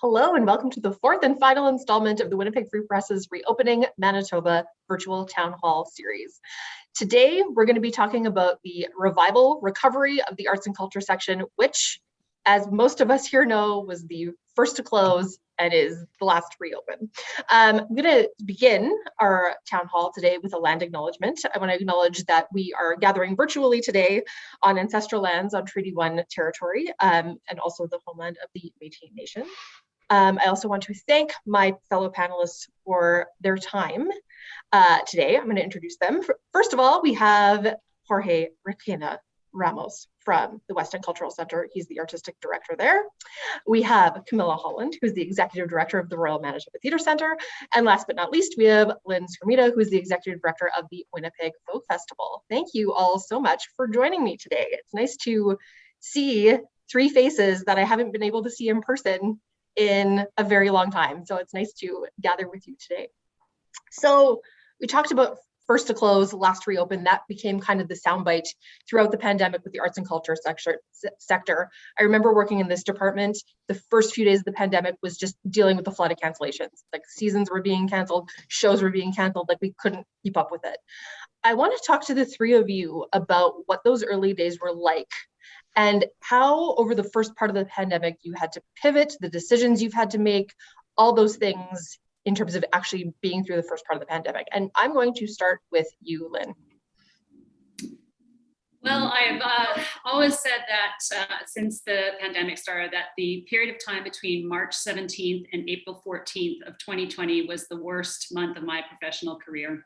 Hello and welcome to the fourth and final installment of the Winnipeg Free Press's Reopening Manitoba virtual town hall series. Today, we're going to be talking about the revival, recovery of the arts and culture section, which, as most of us here know, was the first to close and is the last to reopen. I'm going to begin our town hall today with a land acknowledgement. I want to acknowledge that we are gathering virtually today on ancestral lands on Treaty 1 territory and also the homeland of the Métis Nation. I also want to thank my fellow panelists for their time today. I'm going to introduce them. First of all, we have Jorge Requena Ramos from the West End Cultural Centre. He's the artistic director there. We have Camilla Holland, who's the executive director of the Royal Manitoba Theatre Centre. And last but not least, we have Lynne Skromeda, who's the executive director of the Winnipeg Folk Festival. Thank you all so much for joining me today. It's nice to see three faces that I haven't been able to see in person in a very long time. So it's nice to gather with you today. So we talked about first to close, last to reopen. That became kind of the soundbite throughout the pandemic with the arts and culture sector. I remember working in this department. The first few days of the pandemic was just dealing with the flood of cancellations. Like seasons were being canceled, shows were being canceled, like we couldn't keep up with it. I want to talk to the three of you about what those early days were like and how over the first part of the pandemic you had to pivot, the decisions you've had to make, all those things in terms of actually being through the first part of the pandemic. And I'm going to start with you, Lynne. Well, I've always said that since the pandemic started, that the period of time between March 17th and April 14th of 2020 was the worst month of my professional career.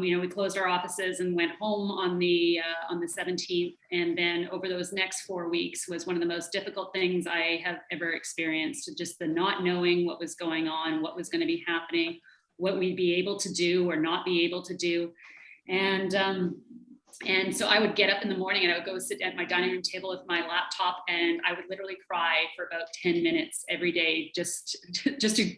We closed our offices and went home on the 17th, and then over those next 4 weeks was one of the most difficult things I have ever experienced. Just the not knowing what was going on, what was going to be happening, what we'd be able to do or not be able to do, and so I would get up in the morning and I would go sit at my dining room table with my laptop, and I would literally cry for about 10 minutes every day just to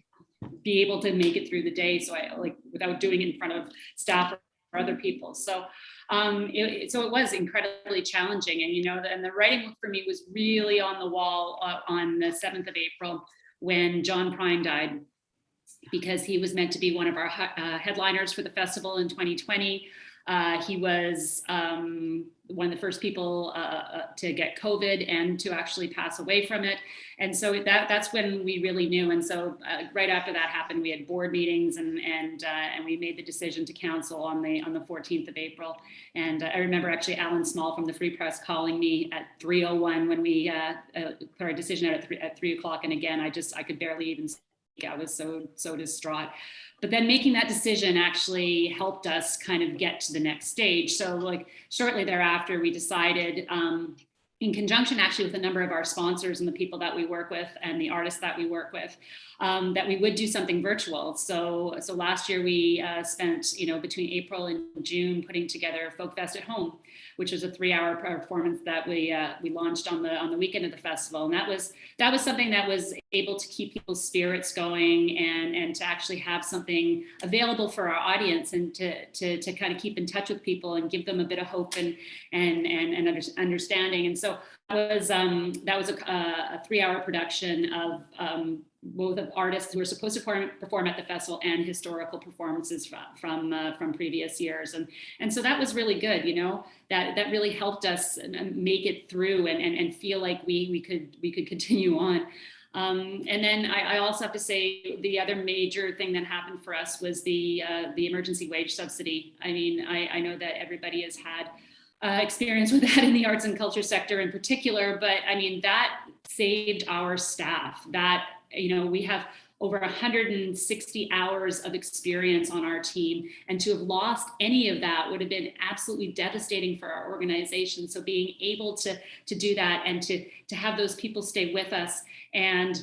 be able to make it through the day. So I without doing it in front of staff or other people. So it was incredibly challenging. And the writing for me was really on the wall on the 7th of April when John Prine died, because he was meant to be one of our headliners for the festival in 2020. He was one of the first people to get COVID and to actually pass away from it. And so that's when we really knew. And so right after that happened, we had board meetings and we made the decision to cancel on the 14th of April. And I remember actually Alan Small from the Free Press calling me at 3:01 when we put our decision out at 3 o'clock. And again, I could barely even speak. I was so distraught. But then making that decision actually helped us kind of get to the next stage. So shortly thereafter, we decided in conjunction actually with a number of our sponsors and the people that we work with and the artists that we work with, that we would do something virtual. So last year we spent, between April and June putting together Folk Fest at Home, which was a 3-hour performance that we launched on the weekend of the festival. And that was something that was able to keep people's spirits going and to actually have something available for our audience and to kind of keep in touch with people and give them a bit of hope and understanding. And so that was a 3-hour production of both of artists who were supposed to perform at the festival and historical performances from previous years. And so that was really good, that really helped us make it through and feel like we could continue on. And then I also have to say the other major thing that happened for us was the emergency wage subsidy. I mean, I know that everybody has had experience with that in the arts and culture sector in particular, but I mean, that saved our staff. That, we have over 160 hours of experience on our team, and to have lost any of that would have been absolutely devastating for our organization. So being able to do that and to have those people stay with us and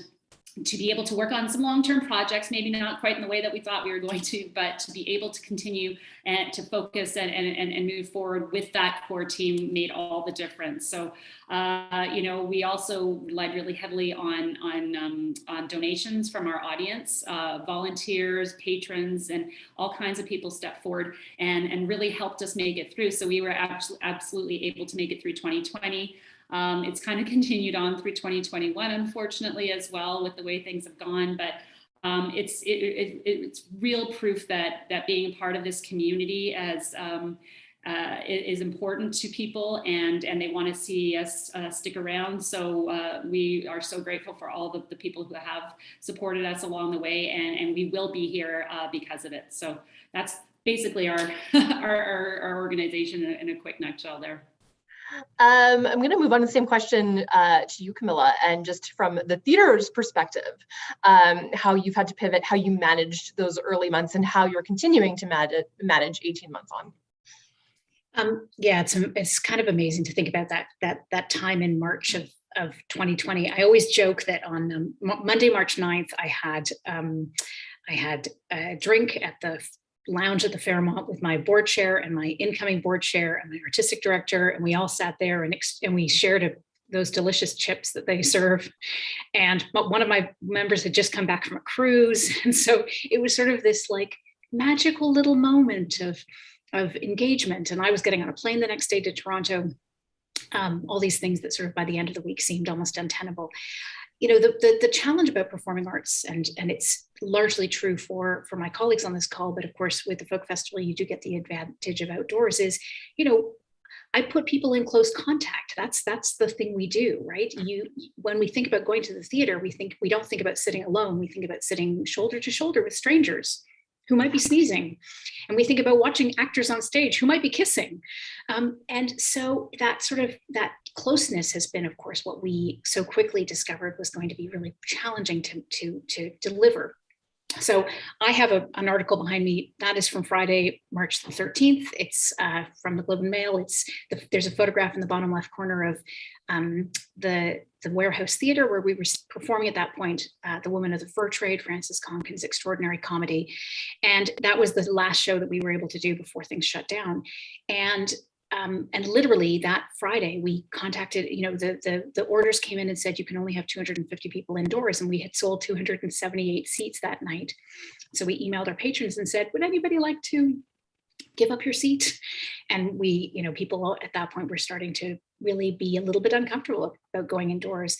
to be able to work on some long-term projects, maybe not quite in the way that we thought we were going to, but to be able to continue and to focus and move forward with that core team made all the difference. So, we also relied really heavily on donations from our audience, volunteers, patrons, and all kinds of people stepped forward and really helped us make it through. So we were absolutely able to make it through 2020. It's kind of continued on through 2021, unfortunately, as well, with the way things have gone. But it's real proof that being a part of this community is important to people, and they want to see us stick around. So we are so grateful for all the people who have supported us along the way, and we will be here because of it. So that's basically our our organization in a quick nutshell there. I'm going to move on to the same question to you, Camilla, and just from the theater's perspective, how you've had to pivot, how you managed those early months, and how you're continuing to manage 18 months on. Yeah, it's kind of amazing to think about that time in March of 2020. I always joke that on Monday, March 9th, I had a drink at the lounge at the Fairmont with my board chair and my incoming board chair and my artistic director, and we all sat there and we shared those delicious chips that they serve. And one of my members had just come back from a cruise, and so it was sort of this like magical little moment of engagement. And I was getting on a plane the next day to Toronto. All these things that sort of by the end of the week seemed almost untenable. You know, the challenge about performing arts, and it's largely true for my colleagues on this call, but of course with the Folk Festival, you do get the advantage of outdoors, is, you know, I put people in close contact. That's the thing we do, right? When we think about going to the theater, we don't think about sitting alone. We think about sitting shoulder to shoulder with strangers who might be sneezing. And we think about watching actors on stage who might be kissing. And so that closeness has been, of course, what we so quickly discovered was going to be really challenging to deliver. So I have an article behind me that is from Friday, March the 13th. It's from the Globe and Mail. There's a photograph in the bottom left corner of the Warehouse Theatre, where we were performing at that point, The Woman of the Fur Trade, Frances Conkin's extraordinary comedy. And that was the last show that we were able to do before things shut down. And literally that Friday, we contacted, you know, the orders came in and said you can only have 250 people indoors, and we had sold 278 seats that night. So we emailed our patrons and said, would anybody like to give up your seat? And we, you know, people at that point were starting to really be a little bit uncomfortable about going indoors.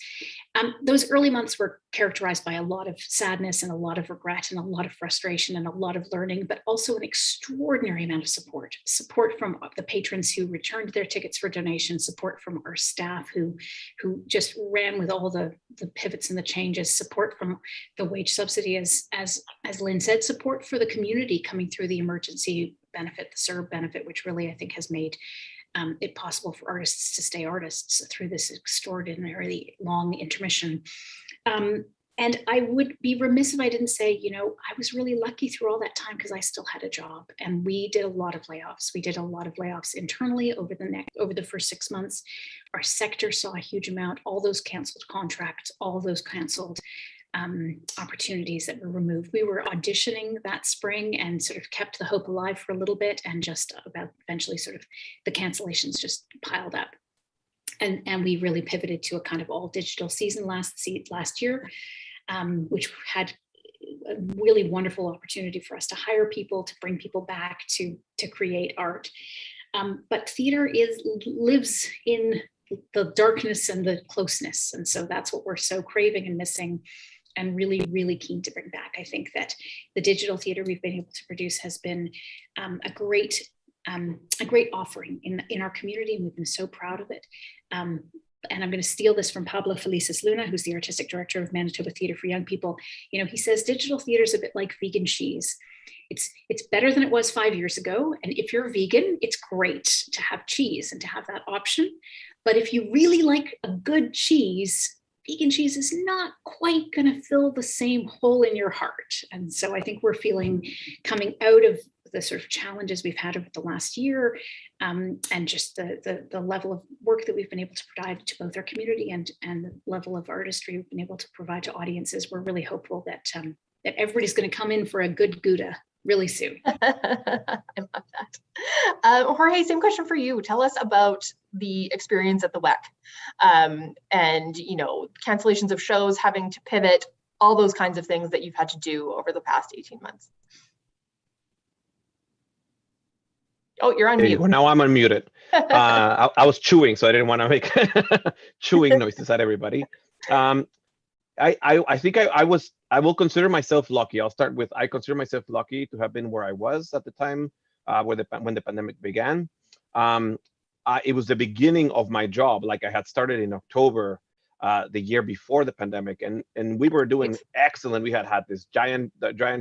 Those early months were characterized by a lot of sadness and a lot of regret and a lot of frustration and a lot of learning, but also an extraordinary amount of support from the patrons who returned their tickets for donation, support from our staff who just ran with all the pivots and the changes, support from the wage subsidy, as Lynne said, support for the community coming through the emergency benefit, the CERB benefit, which really I think has made it possible for artists to stay artists through this extraordinarily long intermission. And I would be remiss if I didn't say, you know, I was really lucky through all that time because I still had a job, and we did a lot of layoffs. We did a lot of layoffs internally over the first 6 months. Our sector saw a huge amount, all those canceled contracts, all those canceled opportunities that were removed. We were auditioning that spring and sort of kept the hope alive for a little bit, and just about eventually sort of the cancellations just piled up. And we really pivoted to a kind of all digital season last year, which had a really wonderful opportunity for us to hire people, to bring people back, to create art. But theater lives in the darkness and the closeness. And so that's what we're so craving and missing, and really, really keen to bring back. I think that the digital theater we've been able to produce has been a great offering in our community, and we've been so proud of it. And I'm going to steal this from Pablo Felices Luna, who's the artistic director of Manitoba Theatre for Young People. You know, he says digital theater is a bit like vegan cheese. It's better than it was 5 years ago. And if you're vegan, it's great to have cheese and to have that option. But if you really like a good cheese, vegan cheese is not quite going to fill the same hole in your heart. And so I think we're feeling, coming out of the sort of challenges we've had over the last year, and just the level of work that we've been able to provide to both our community and the level of artistry we've been able to provide to audiences, we're really hopeful that everybody's going to come in for a good Gouda really soon. I love that. Jorge, same question for you. Tell us about the experience at the WEC, and, you know, cancellations of shows, having to pivot, all those kinds of things that you've had to do over the past 18 months. Oh, you're on There you mute. go. Now I'm unmuted. I was chewing, so I didn't want to make chewing noises at everybody. I think I will consider myself lucky. I'll start with, I consider myself lucky to have been where I was at the time when the pandemic began. It was the beginning of my job. Like I had started in October the year before the pandemic, and we were doing excellent. We had this giant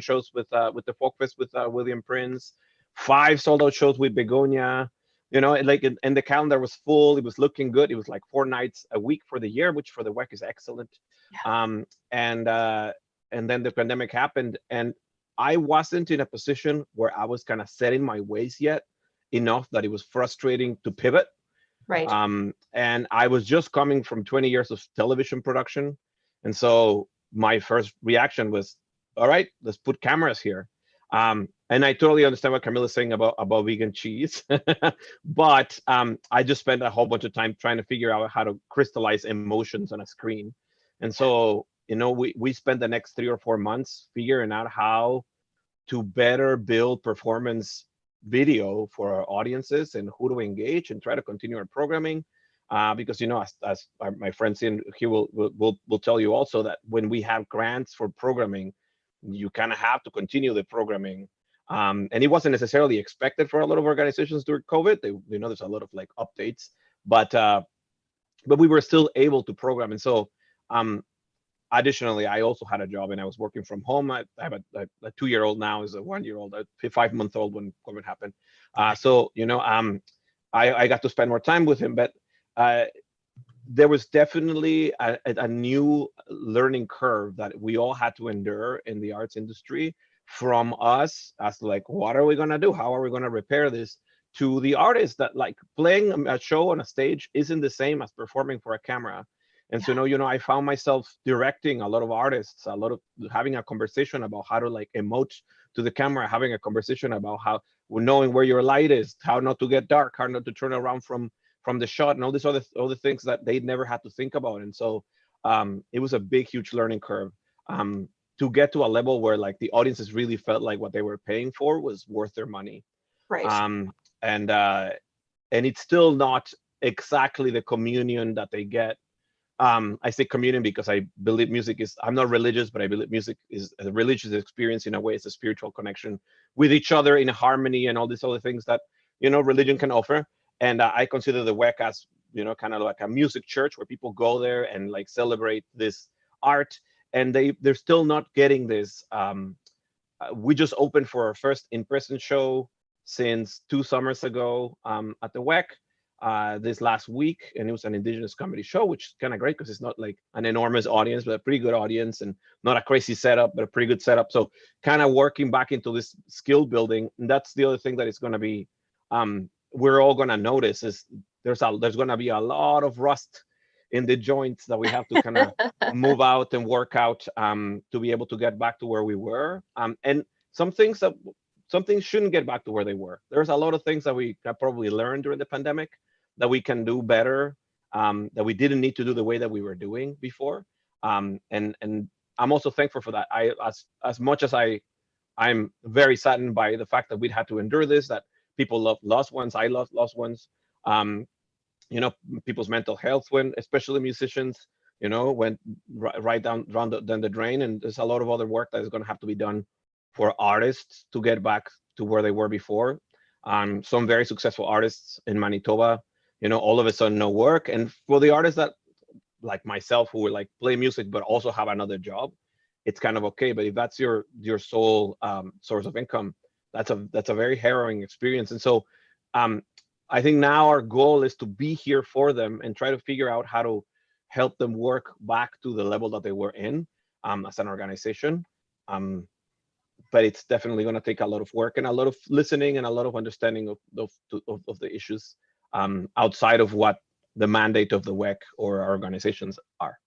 shows with the Folk Fest with William Prince, 5 sold out shows with Begonia. You know, and the calendar was full. It was looking good. It was like 4 nights a week for the year, which for the WEC is excellent. Yeah. And then the pandemic happened, and I wasn't in a position where I was kind of set in my ways yet enough that it was frustrating to pivot. Right. And I was just coming from 20 years of television production, and so my first reaction was, all right, let's put cameras here. And I totally understand what Camilla's saying about vegan cheese, but I just spent a whole bunch of time trying to figure out how to crystallize emotions on a screen. And so, you know, we spent the next 3 or 4 months figuring out how to better build performance video for our audiences and who to engage and try to continue our programming. Because, you know, as my friend he will tell you also that when we have grants for programming, you kind of have to continue the programming. And it wasn't necessarily expected for a lot of organizations during COVID. You know, there's a lot of like updates, but we were still able to program. And so, additionally, I also had a job and I was working from home. I have a 2-year-old now, is a 1-year-old, a 5-month-old when COVID happened. So, you know, I got to spend more time with him, but there was definitely a new learning curve that we all had to endure in the arts industry, from us as like, what are we going to do? How are we going to repair this? To the artists that like playing a show on a stage isn't the same as performing for a camera. And so, you know, I found myself directing a lot of artists, a lot of having a conversation about how to like emote to the camera, having a conversation about how knowing where your light is, how not to get dark, how not to turn around from the shot, and all these other things that they never had to think about. And so it was a big, huge learning curve to get to a level where like the audiences really felt like what they were paying for was worth their money. Right. And it's still not exactly the communion that they get. I say communion because I believe music is, I'm not religious, but I believe music is a religious experience in a way. It's a spiritual connection with each other in harmony and all these other things that, you know, religion can offer. And I consider the WEC as, you know, kind of like a music church where people go there and like celebrate this art. And they're still not getting this. We just opened for our first in-person show since 2 summers ago at the WEC this last week, and it was an Indigenous comedy show, which is kind of great because it's not like an enormous audience, but a pretty good audience, and not a crazy setup, but a pretty good setup. So kind of working back into this skill building, and that's the other thing that is going to be, we're all going to notice is there's going to be a lot of rust in the joints that we have to kind of move out and work out to be able to get back to where we were. And some things shouldn't get back to where they were. There's a lot of things that we have probably learned during the pandemic that we can do better, that we didn't need to do the way that we were doing before. And I'm also thankful for that. As much as I'm very saddened by the fact that we'd had to endure this, that people lost ones, I lost ones. You know, people's mental health went, especially musicians, you know, went right down the drain. And there's a lot of other work that is going to have to be done for artists to get back to where they were before. Some very successful artists in Manitoba, you know, all of a sudden no work. And for the artists that, like myself, who would like play music but also have another job, it's kind of okay. But if that's your sole source of income, that's a very harrowing experience. And so I think now our goal is to be here for them and try to figure out how to help them work back to the level that they were in as an organization. But it's definitely going to take a lot of work and a lot of listening and a lot of understanding of the issues outside of what the mandate of the WEC or our organizations are.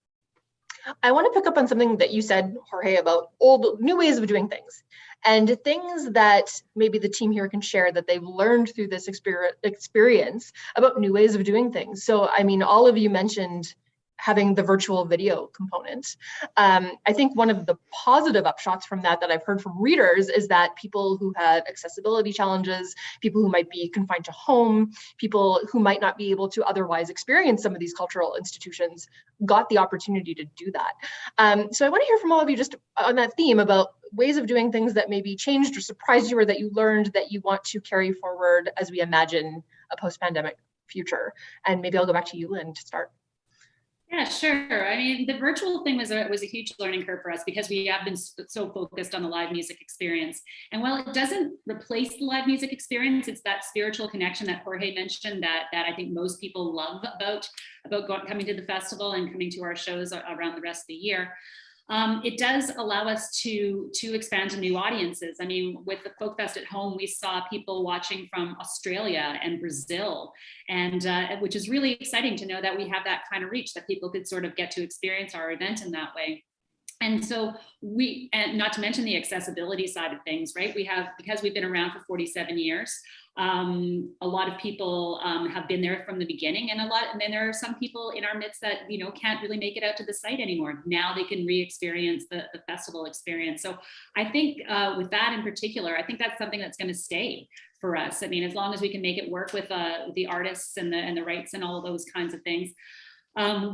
I want to pick up on something that you said, Jorge, about new ways of doing things and things that maybe the team here can share that they've learned through this experience about new ways of doing things. So, I mean, all of you mentioned having the virtual video component. I think one of the positive upshots from that I've heard from readers is that people who had accessibility challenges, people who might be confined to home, people who might not be able to otherwise experience some of these cultural institutions got the opportunity to do that. So I want to hear from all of you just on that theme about ways of doing things that maybe changed or surprised you, or that you learned that you want to carry forward as we imagine a post-pandemic future. And maybe I'll go back to you, Lynne, to start. Yeah, sure. I mean, the virtual thing was a huge learning curve for us because we have been so focused on the live music experience. And while it doesn't replace the live music experience, it's that spiritual connection that Jorge mentioned that I think most people love about coming to the festival and coming to our shows around the rest of the year. It does allow us to expand to new audiences. I mean, with the Folk Fest at home, we saw people watching from Australia and Brazil, and which is really exciting to know that we have that kind of reach, that people could sort of get to experience our event in that way. And so and not to mention the accessibility side of things, right? Because we've been around for 47 years, a lot of people have been there from the beginning, and then there are some people in our midst that, can't really make it out to the site anymore. Now they can re-experience the festival experience. So I think with that in particular, I think that's something that's going to stay for us. I mean, as long as we can make it work with the artists and the rights and all of those kinds of things.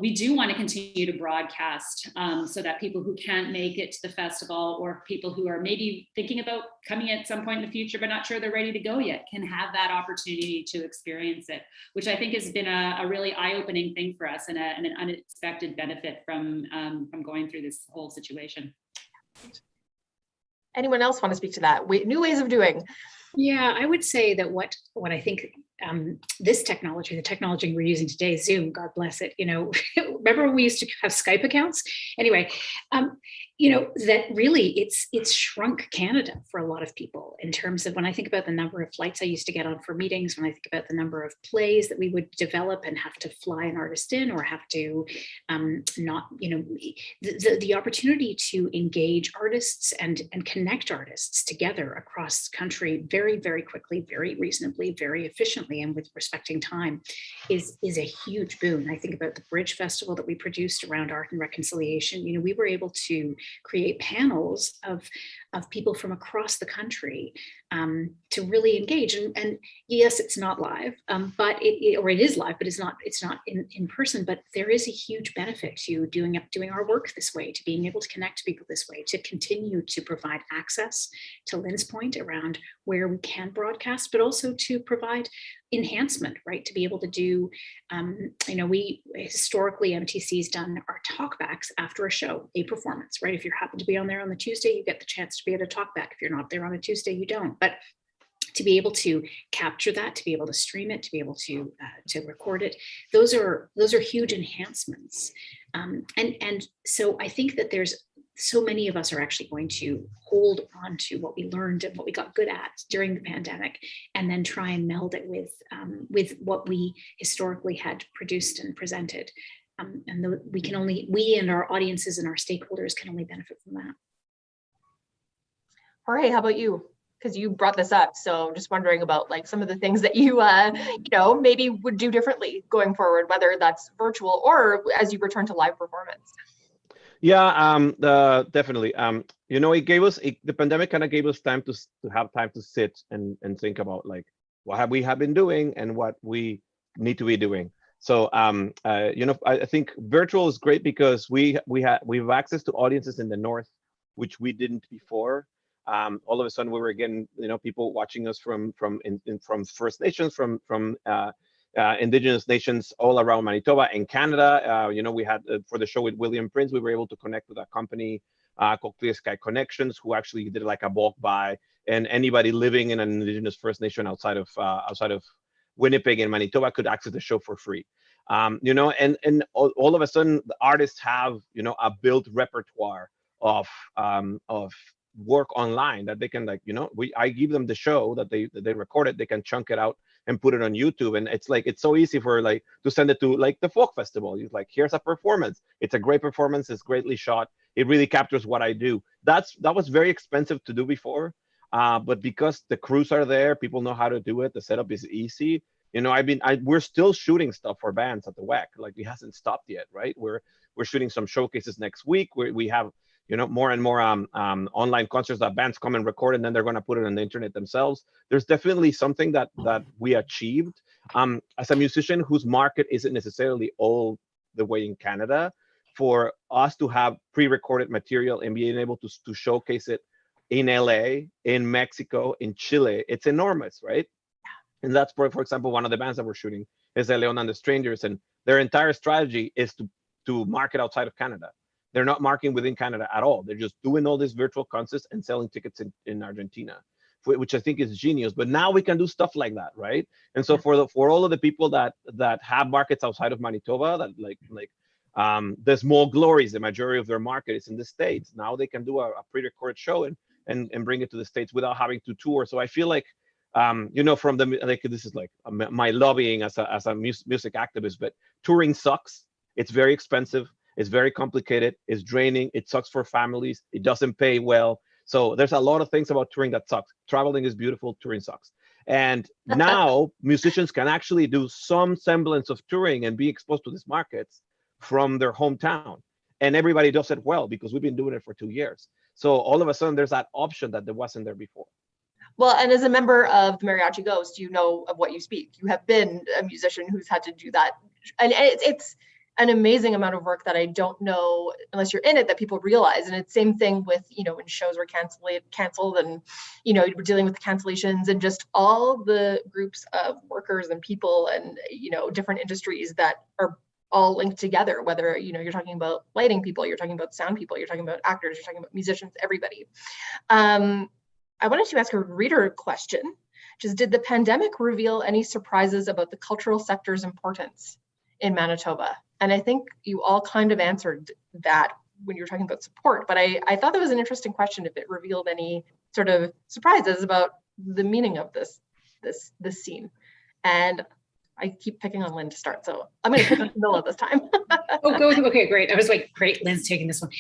We do want to continue to broadcast so that people who can't make it to the festival, or people who are maybe thinking about coming at some point in the future but not sure they're ready to go yet, can have that opportunity to experience it, which I think has been a really eye-opening thing for us and an unexpected benefit from going through this whole situation. Anyone else want to speak to that? New ways of doing? Yeah, I would say that what I think this technology, the technology we're using today, Zoom, God bless it, remember when we used to have Skype accounts? Anyway, that really it's shrunk Canada for a lot of people in terms of, when I think about the number of flights I used to get on for meetings, when I think about the number of plays that we would develop and have to fly an artist in, or have to the opportunity to engage artists and connect artists together across the country very, very quickly, very reasonably, very efficiently, and with respecting time is a huge boon. I think about the Bridge Festival that we produced around art and reconciliation. We were able to create panels of people from across the country to really engage. And yes, it's not live, but it is live, but it's not in person. But there is a huge benefit to doing our work this way, to being able to connect to people this way, to continue to provide access, to Lynne's point around where we can broadcast, but also to provide enhancement, right? To be able to do, we historically, MTC's done our talkbacks after a show, a performance, right? If you happen to be on there on the Tuesday, you get the chance to be able to talk back. If you're not there on a Tuesday, you don't. But to be able to capture that, to be able to stream it, to be able to record it, those are huge enhancements. And so I think that there's so many of us are actually going to hold on to what we learned and what we got good at during the pandemic, and then try and meld it with what we historically had produced and presented. And we and our audiences and our stakeholders can only benefit from that. Jorge, how about you? Because you brought this up, so just wondering about like some of the things that you maybe would do differently going forward, whether that's virtual or as you return to live performance. Yeah, definitely. It gave us the pandemic kind of gave us time to have time to sit and think about like what we have been doing and what we need to be doing. So I think virtual is great because we have access to audiences in the north, which we didn't before. All of a sudden we were getting people watching us from First Nations, from Indigenous nations all around Manitoba and Canada. We had for the show with William Prince, we were able to connect with a company called Clear Sky Connections, who actually did like a bulk buy, and anybody living in an Indigenous First Nation outside of Winnipeg and Manitoba could access the show for free. And all of a sudden the artists have a built repertoire of work online that they can I give them the show that they recorded, they can chunk it out and put it on YouTube, and it's so easy for to send it to the Folk Festival. It's here's a performance, it's a great performance, it's greatly shot, it really captures what I do. That was very expensive to do before, but because the crews are there, people know how to do it, the setup is easy, we're still shooting stuff for bands at the WEC. Like, it hasn't stopped yet, right? We're shooting some showcases next week. We have, more and more online concerts that bands come and record, and then they're going to put it on the internet themselves. There's definitely something that we achieved as a musician whose market isn't necessarily all the way in Canada. For us to have pre-recorded material and being able to showcase it in LA, in Mexico, in Chile, it's enormous, right? And that's for example, one of the bands that we're shooting is Leon and the Strangers, and their entire strategy is to market outside of Canada. They're not marketing within Canada at all. They're just doing all these virtual concerts and selling tickets in Argentina, which I think is genius. But now we can do stuff like that, right? And so for all of the people that have markets outside of Manitoba, that like the Small Glories, the majority of their market is in the States. Now they can do a pre-recorded show and bring it to the States without having to tour. So I feel like, from this is like my lobbying as a music activist, but touring sucks. It's very expensive. It's very complicated. It's draining. It sucks for families. It doesn't pay well. So there's a lot of things about touring that sucks. Traveling is beautiful. Touring sucks. And now musicians can actually do some semblance of touring and be exposed to these markets from their hometown. And everybody does it well because we've been doing it for 2 years. So all of a sudden there's that option that there wasn't there before. Well, and as a member of the Mariachi Ghost, you know of what you speak. You have been a musician who's had to do that. And it's an amazing amount of work that I don't know, unless you're in it, that people realize. And it's same thing with, when shows were canceled and, we're dealing with the cancellations and just all the groups of workers and people and, different industries that are all linked together, whether, you're talking about lighting people, you're talking about sound people, you're talking about actors, you're talking about musicians, everybody. I wanted to ask a reader question, which is, did the pandemic reveal any surprises about the cultural sector's importance in Manitoba? And I think you all kind of answered that when you were talking about support, but I thought that was an interesting question, if it revealed any sort of surprises about the meaning of this scene. And I keep picking on Lynne to start, so I'm going to pick on Camilla this time. Oh, go. Okay, great. I was like, great, Lynne's taking this one.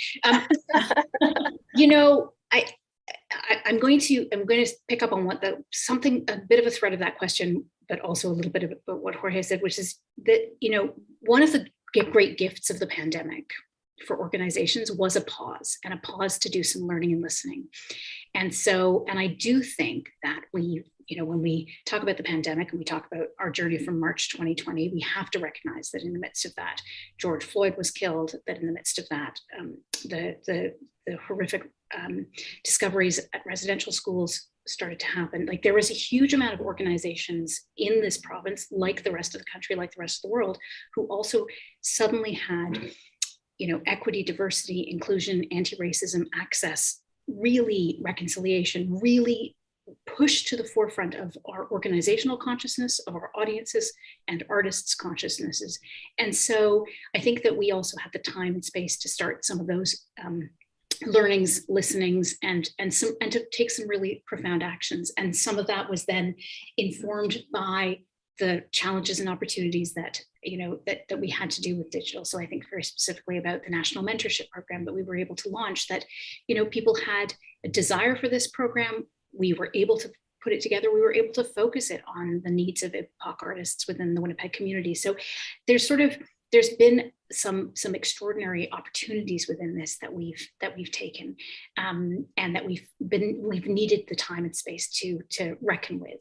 I'm going to pick up on a bit of a thread of that question, but also a little bit about what Jorge said, which is that, one of the great gifts of the pandemic for organizations was a pause to do some learning and listening. And I do think that when we talk about the pandemic and we talk about our journey from March 2020, we have to recognize that in the midst of that, George Floyd was killed, that in the midst of that, the horrific discoveries at residential schools started to happen. Like, there was a huge amount of organizations in this province, like the rest of the country, like the rest of the world, who also suddenly had, equity, diversity, inclusion, anti-racism, access, really reconciliation, really pushed to the forefront of our organizational consciousness, of our audiences and artists' consciousnesses. And so I think that we also had the time and space to start some of those learnings, listenings, and to take some really profound actions. And some of that was then informed by the challenges and opportunities that we had to do with digital. So I think very specifically about the National Mentorship Program that we were able to launch, that people had a desire for this program. We were able to put it together. We were able to focus it on the needs of BIPOC artists within the Winnipeg community. So there's been some extraordinary opportunities within this that we've taken, and that we've needed the time and space to reckon with.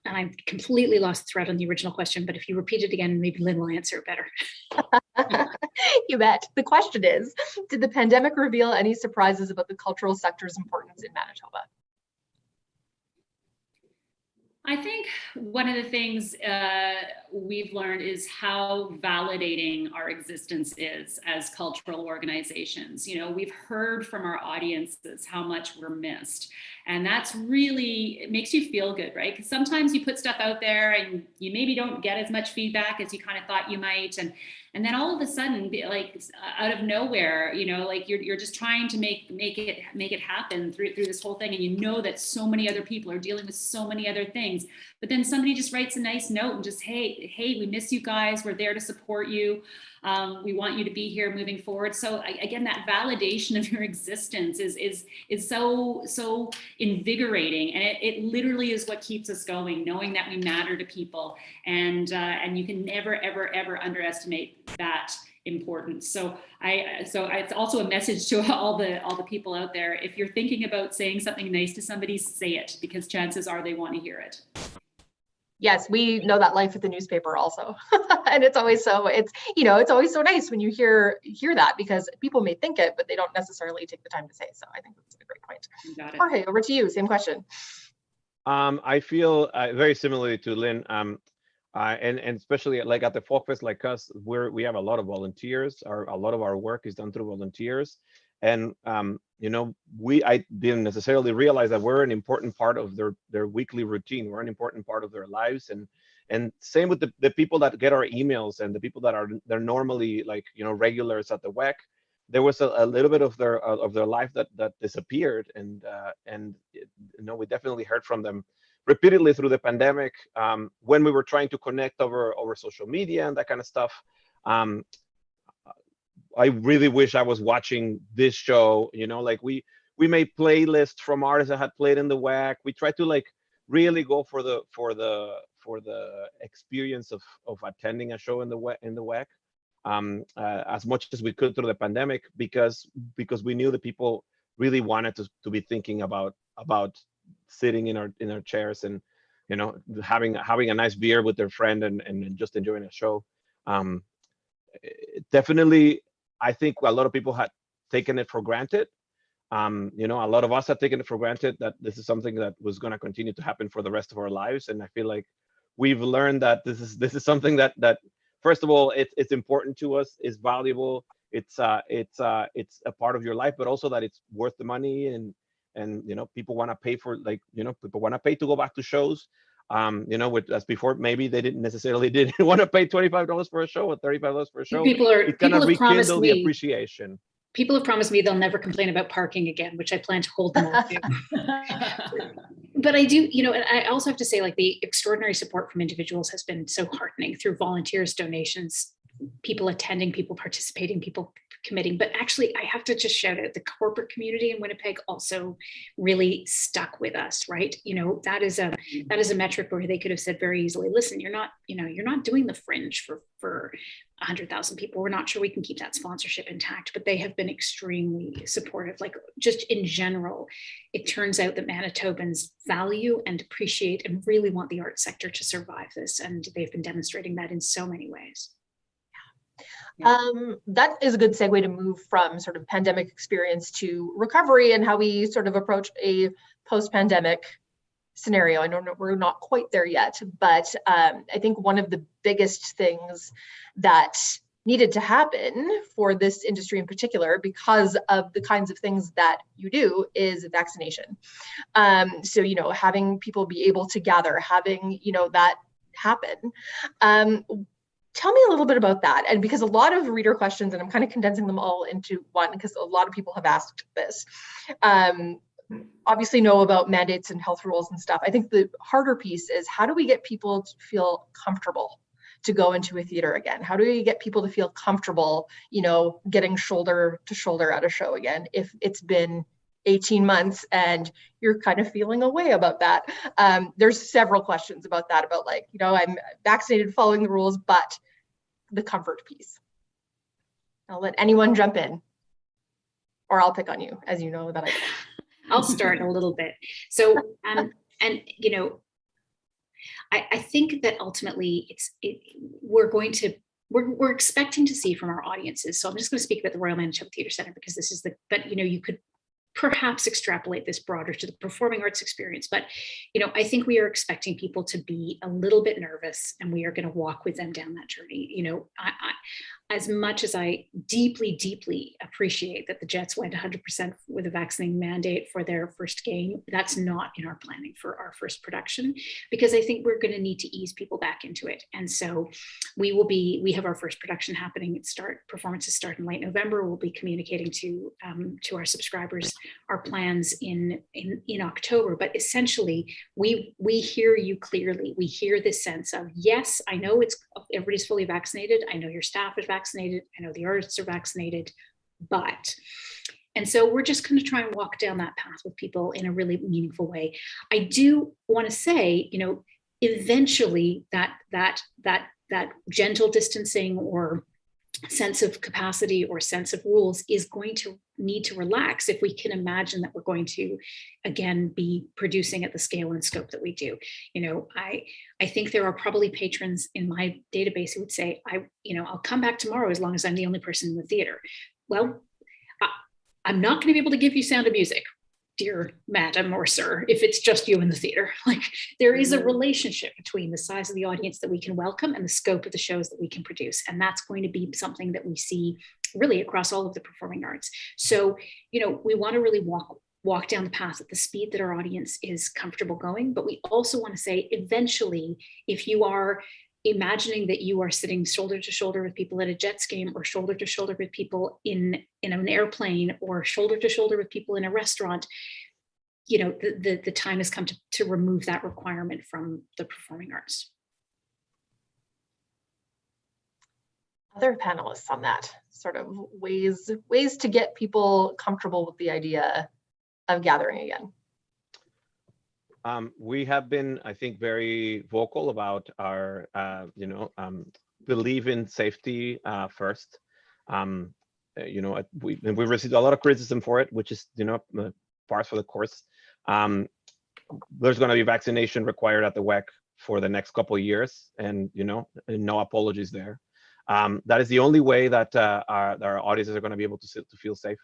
And I've completely lost the thread on the original question, but if you repeat it again, maybe Lynne will answer it better. You bet. The question is, did the pandemic reveal any surprises about the cultural sector's importance in Manitoba? I think one of the things we've learned is how validating our existence is as cultural organizations. We've heard from our audiences how much we're missed. And that's really, it makes you feel good, right? Because sometimes you put stuff out there and you maybe don't get as much feedback as you kind of thought you might. And then all of a sudden, like out of nowhere, like you're just trying to make it happen through this whole thing. And that so many other people are dealing with so many other things. But then somebody just writes a nice note and just, hey, we miss you guys. We're there to support you. We want you to be here moving forward. So again, that validation of your existence is so invigorating, and it literally is what keeps us going, knowing that we matter to people, and you can never ever underestimate that importance. So it's also a message to all the people out there. If you're thinking about saying something nice to somebody, say it, because chances are they want to hear it. Yes, we know that life at the newspaper also. And it's always it's always so nice when you hear that, because people may think it, but they don't necessarily take the time to say. So I think that's a great point. You got it. Jorge, over to you. Same question. I feel very similarly to Lynn, and especially like at the Folk Fest, like us, we have a lot of volunteers. A lot of our work is done through volunteers, and I didn't necessarily realize that we're an important part of their weekly routine. We're an important part of their lives, and same with the people that get our emails and the people that they're normally like regulars at the WEC. There was a little bit of their life that disappeared, and we definitely heard from them repeatedly through the pandemic, when we were trying to connect over social media and that kind of stuff. I really wish I was watching this show. Like we made playlists from artists that had played in the WEC. We tried to like really go for the experience of attending a show in the WEC. As much as we could through the pandemic, because we knew that people really wanted to be thinking about sitting in our chairs and having a nice beer with their friend and just enjoying a show. Definitely, I think a lot of people had taken it for granted. A lot of us had taken it for granted that this is something that was going to continue to happen for the rest of our lives, and I feel like we've learned that this is something that first of all, it's important to us, it's valuable, it's a part of your life, but also that it's worth the money, and people want to pay for people want to pay to go back to shows. As before, maybe they didn't want to pay $25 for a show or $35 for a show. It's gonna rekindle the appreciation. People have promised me they'll never complain about parking again, which I plan to hold them all to. But I do, and I also have to say, like, the extraordinary support from individuals has been so heartening through volunteers, donations, people attending, people participating, people committing. But actually, I have to just shout out the corporate community in Winnipeg also really stuck with us, right? That is a metric where they could have said very easily, listen, you're not doing the Fringe for 100,000 people. We're not sure we can keep that sponsorship intact, but they have been extremely supportive. Like, just in general, it turns out that Manitobans value and appreciate and really want the arts sector to survive this. And they've been demonstrating that in so many ways. That is a good segue to move from sort of pandemic experience to recovery and how we sort of approach a post-pandemic scenario. I know we're not quite there yet, but I think one of the biggest things that needed to happen for this industry in particular, because of the kinds of things that you do, is vaccination. So, having people be able to gather, having, that happen. Tell me a little bit about that. And because a lot of reader questions, and I'm kind of condensing them all into one, because a lot of people have asked this, obviously know about mandates and health rules and stuff. I think the harder piece is, how do we get people to feel comfortable to go into a theater again? How do we get people to feel comfortable, getting shoulder to shoulder at a show again, if it's been 18 months and you're kind of feeling a way about that? There's several questions about that, about like, I'm vaccinated, following the rules, but the comfort piece. I'll let anyone jump in, or I'll pick on you, as you know that I can. I'll start a little bit. So, I think that ultimately we're expecting to see from our audiences. So I'm just going to speak about the Royal Manitoba Theatre Centre, because this is but you could perhaps extrapolate this broader to the performing arts experience. But, I think we are expecting people to be a little bit nervous, and we are going to walk with them down that journey. As much as I deeply, deeply appreciate that the Jets went 100% with a vaccine mandate for their first game, that's not in our planning for our first production, because I think we're going to need to ease people back into it. And so we have our first production happening. Performances start in late November. We'll be communicating to our subscribers our plans in October. But essentially, we hear you clearly. We hear this sense of, yes, I know everybody's fully vaccinated. I know your staff is vaccinated. I know the artists are vaccinated, but And so we're just going to try and walk down that path with people in a really meaningful way. I do want to say, you know, eventually that gentle distancing or sense of capacity or sense of rules is going to need to relax if we can imagine that we're going to again be producing at the scale and scope that we do. You know, I think there are probably patrons in my database who would say, I'll come back tomorrow as long as I'm the only person in the theater. Well, I'm not going to be able to give you Sound of Music, dear madam or sir, if it's just you in the theater. Like, there is a relationship between the size of the audience that we can welcome and the scope of the shows that we can produce. And that's going to be something that we see really across all of the performing arts. So, you know, we want to really walk down the path at the speed that our audience is comfortable going. But we also want to say, eventually, if you are imagining that you are sitting shoulder to shoulder with people at a Jets game, or shoulder to shoulder with people in an airplane, or shoulder to shoulder with people in a restaurant, you know, the time has come to remove that requirement from the performing arts. Other panelists on that sort of ways to get people comfortable with the idea of gathering again. We have been, I think, very vocal about our, believe in safety first. You know, we've received a lot of criticism for it, which is, you know, par for the course. There's going to be vaccination required at the WEC for the next couple of years, and, you know, no apologies there. That is the only way that our audiences are going to be able to feel safe.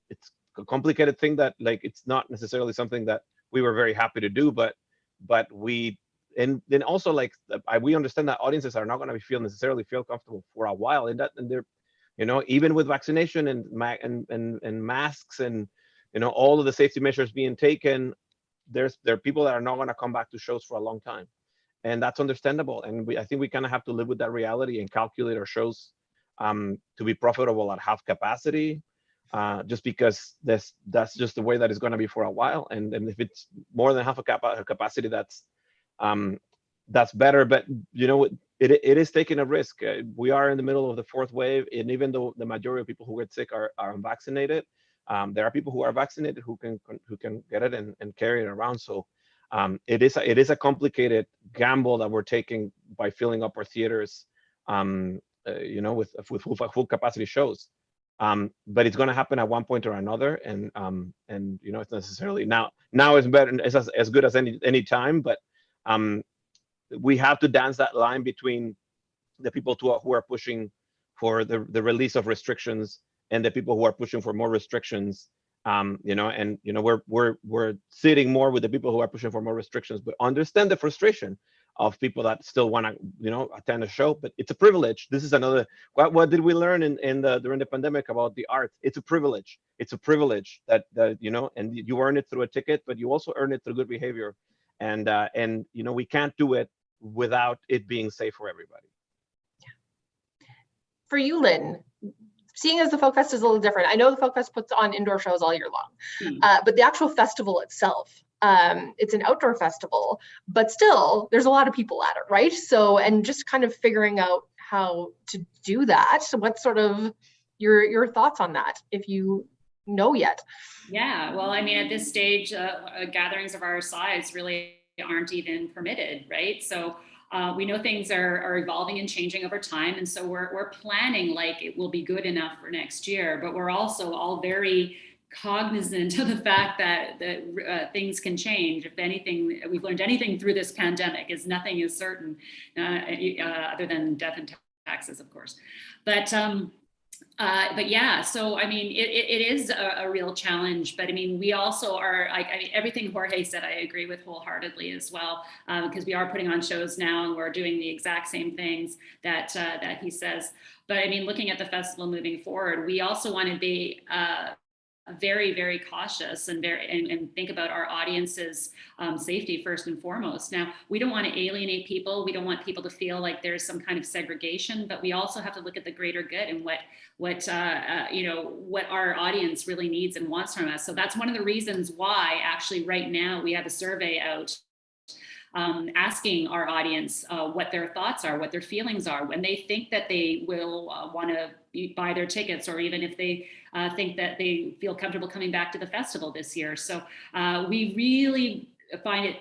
It's a complicated thing that, like, it's not necessarily something that we were very happy to do, but we, and then also, like, we understand that audiences are not going to necessarily feel comfortable for a while, and they're, you know, even with vaccination and masks and, you know, all of the safety measures being taken, there are people that are not going to come back to shows for a long time, and that's understandable. And I think we kind of have to live with that reality and calculate our shows to be profitable at half capacity. Just because that's just the way that it's going to be for a while, and if it's more than half a capacity, that's better. But, you know, it is taking a risk. We are in the middle of the fourth wave, and even though the majority of people who get sick are unvaccinated, there are people who are vaccinated who can get it and carry it around. So it is a complicated gamble that we're taking by filling up our theaters, you know, with full capacity shows. But it's going to happen at one point or another, and you know, it's necessarily now is better, it's as good as any time, but we have to dance that line between the people who are pushing for the release of restrictions and the people who are pushing for more restrictions. You know, and, you know, we're sitting more with the people who are pushing for more restrictions, but understand the frustration of people that still want to, you know, attend a show. But it's a privilege. This is another, what did we learn during the pandemic about the arts? It's a privilege. It's a privilege that you know, and you earn it through a ticket, but you also earn it through good behavior. And you know, we can't do it without it being safe for everybody. For you, Lynne, seeing as the Folk Fest is a little different, I know the Folk Fest puts on indoor shows all year long, but the actual festival itself, it's an outdoor festival, but still there's a lot of people at it, right? So, and just kind of figuring out how to do that. So what's sort of your thoughts on that, if you know yet? Yeah, well, I mean, at this stage, gatherings of our size really aren't even permitted, right? So we know things are evolving and changing over time. And so we're planning like it will be good enough for next year, but we're also all very cognizant of the fact that things can change. If anything, we've learned anything through this pandemic is nothing is certain, other than death and taxes, of course. But yeah, so I mean, it is a real challenge, but I mean, we also are, I mean, everything Jorge said, I agree with wholeheartedly as well, because we are putting on shows now and we're doing the exact same things that he says. But I mean, looking at the festival moving forward, we also want to be very, very cautious and think about our audience's safety first and foremost. Now, we don't want to alienate people. We don't want people to feel like there's some kind of segregation, but we also have to look at the greater good and what our audience really needs and wants from us. So that's one of the reasons why actually right now we have a survey out asking our audience what their thoughts are, what their feelings are, when they think that they will want to buy their tickets, or even if they think that they feel comfortable coming back to the festival this year. So we really find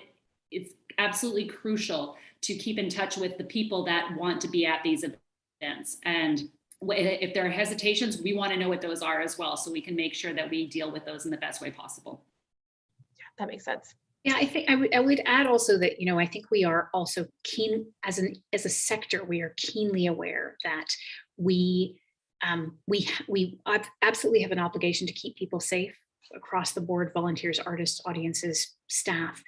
it's absolutely crucial to keep in touch with the people that want to be at these events. And if there are hesitations, we want to know what those are as well, so we can make sure that we deal with those in the best way possible. Yeah, that makes sense. Yeah, I think I would add also that, you know, I think we are also keen as a sector, we are keenly aware that we absolutely have an obligation to keep people safe across the board, volunteers, artists, audiences, staff.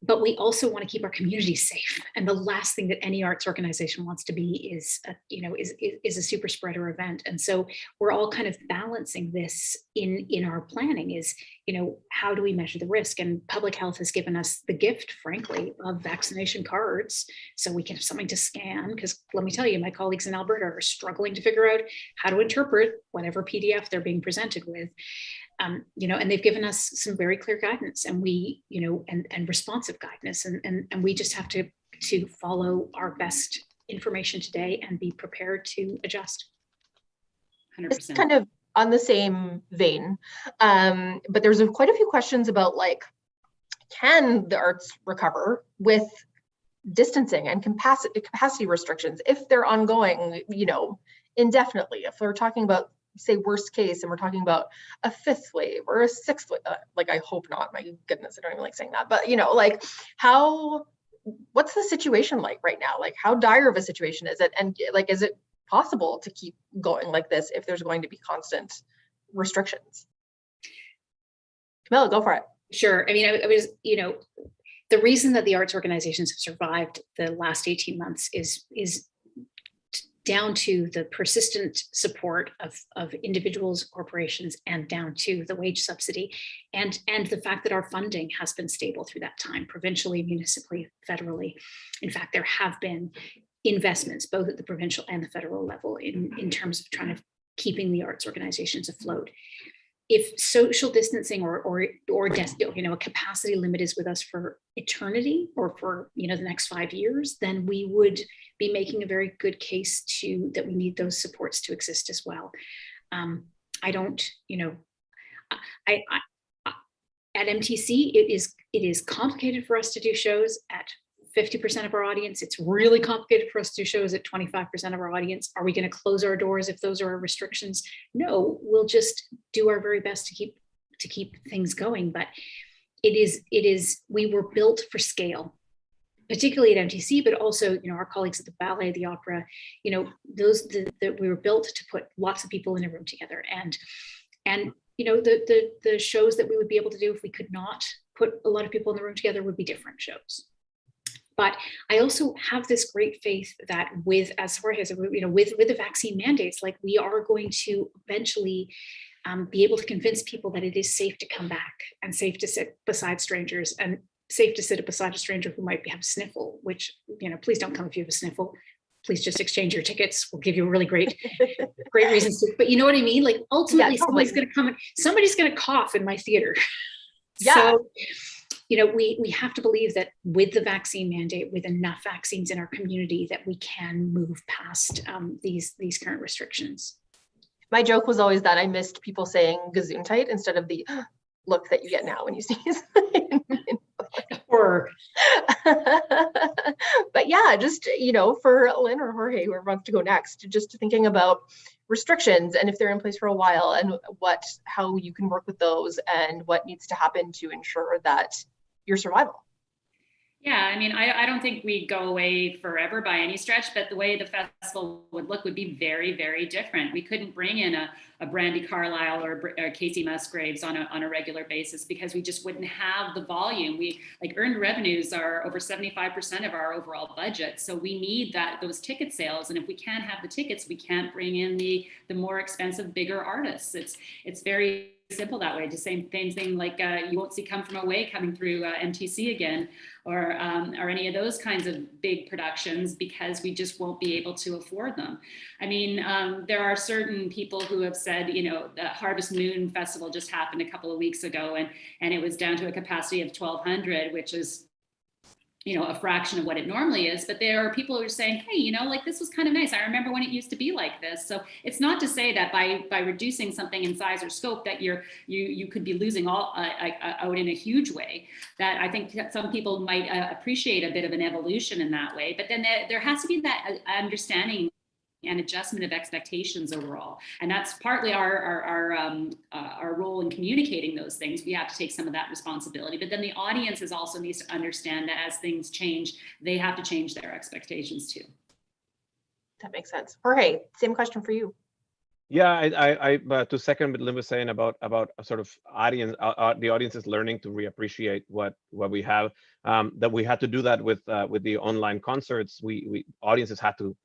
But we also want to keep our communities safe. And the last thing that any arts organization wants to be is a super spreader event. And so we're all kind of balancing this in our planning is, you know, how do we measure the risk? And public health has given us the gift, frankly, of vaccination cards. So we can have something to scan, because let me tell you, my colleagues in Alberta are struggling to figure out how to interpret whatever PDF they're being presented with. You know, and they've given us some very clear guidance, and we, you know, and responsive guidance, and we just have to follow our best information today and be prepared to adjust. 100%. It's kind of on the same vein, but there's quite a few questions about, like, can the arts recover with distancing and capacity restrictions if they're ongoing, you know, indefinitely? If we're talking about, say, worst case, and we're talking about a 5th wave or a 6th wave, like, I hope not, my goodness, I don't even like saying that, but, you know, like, what's the situation like right now? Like, how dire of a situation is it? And, like, is it possible to keep going like this if there's going to be constant restrictions? Camilla, go for it. Sure. I mean, I was, you know, the reason that the arts organizations have survived the last 18 months is down to the persistent support of individuals, corporations, and down to the wage subsidy, and the fact that our funding has been stable through that time, provincially, municipally, federally. In fact, there have been investments both at the provincial and the federal level in terms of trying to keeping the arts organizations afloat. If social distancing or you know, a capacity limit is with us for eternity, or for, you know, the next 5 years, then we would be making a very good case that we need those supports to exist as well. I don't, you know, I at MTC, it is complicated for us to do shows at 50% of our audience. It's really complicated for us to do shows at 25% of our audience. Are we going to close our doors if those are our restrictions? No, we'll just do our very best to keep things going. But it is we were built for scale, particularly at MTC, but also, you know, our colleagues at the ballet, the opera, you know, that we were built to put lots of people in a room together. And you know, the shows that we would be able to do if we could not put a lot of people in the room together would be different shows. But I also have this great faith that with, as Jorge has, you know, with the vaccine mandates, like, we are going to eventually be able to convince people that it is safe to come back, and safe to sit beside strangers, and safe to sit beside a stranger who might have a sniffle, which, you know, please don't come if you have a sniffle. Please just exchange your tickets. We'll give you a really great reasons to, but you know what I mean? Like, ultimately, yeah, totally. Somebody's going to come, somebody's going to cough in my theater. Yeah. So, you know, we have to believe that with the vaccine mandate, with enough vaccines in our community, that we can move past these current restrictions. My joke was always that I missed people saying Gesundheit instead of the look that you get now when you sneeze. Or, but yeah, just, you know, for Lynne or Jorge, whoever wants to go next, just thinking about restrictions and if they're in place for a while, and how you can work with those, and what needs to happen to ensure that your survival. Yeah, I mean, I don't think we'd go away forever by any stretch, but the way the festival would look would be very, very different. We couldn't bring in a Brandy Carlisle or Casey Musgraves on a regular basis, because we just wouldn't have the volume. We, like, earned revenues are over 75% of our overall budget. So we need those ticket sales. And if we can't have the tickets, we can't bring in the more expensive, bigger artists. It's very simple that way. Just same thing, like you won't see Come From Away coming through MTC again, or any of those kinds of big productions, because we just won't be able to afford them. I mean, there are certain people who have said, you know, the Harvest Moon Festival just happened a couple of weeks ago, and it was down to a capacity of 1,200, which is a fraction of what it normally is, but there are people who are saying, hey, like this was kind of nice. I remember when it used to be like this. So it's not to say that by reducing something in size or scope that you could be losing all out in a huge way. That I think some people might appreciate a bit of an evolution in that way, but then there has to be that understanding and adjustment of expectations overall. And that's partly our role in communicating those things. We have to take some of that responsibility, but then the audiences also needs to understand that as things change, they have to change their expectations too. That makes sense. Jorge, same question for you. Yeah, I to second what Lynne was saying about a sort of audience, the audience is learning to reappreciate what we have. That we had to do that with the online concerts. We audiences had to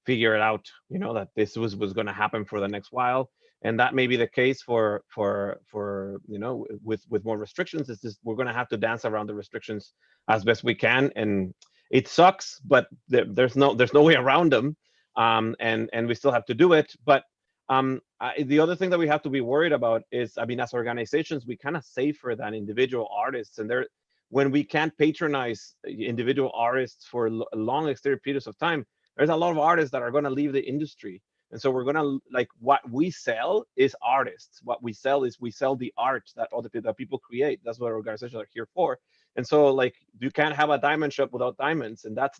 figure it out, that this was going to happen for the next while, and that may be the case for with more restrictions. It's just we're going to have to dance around the restrictions as best we can, and it sucks, but there's no way around them, and we still have to do it. But the other thing that we have to be worried about is, as organizations, we kind of safer than individual artists, and when we can't patronize individual artists for long extended periods of time, there's a lot of artists that are going to leave the industry. And so we're going to, what we sell is artists. What we sell is the art that people create. That's what organizations are here for. And so you can't have a diamond shop without diamonds. And that's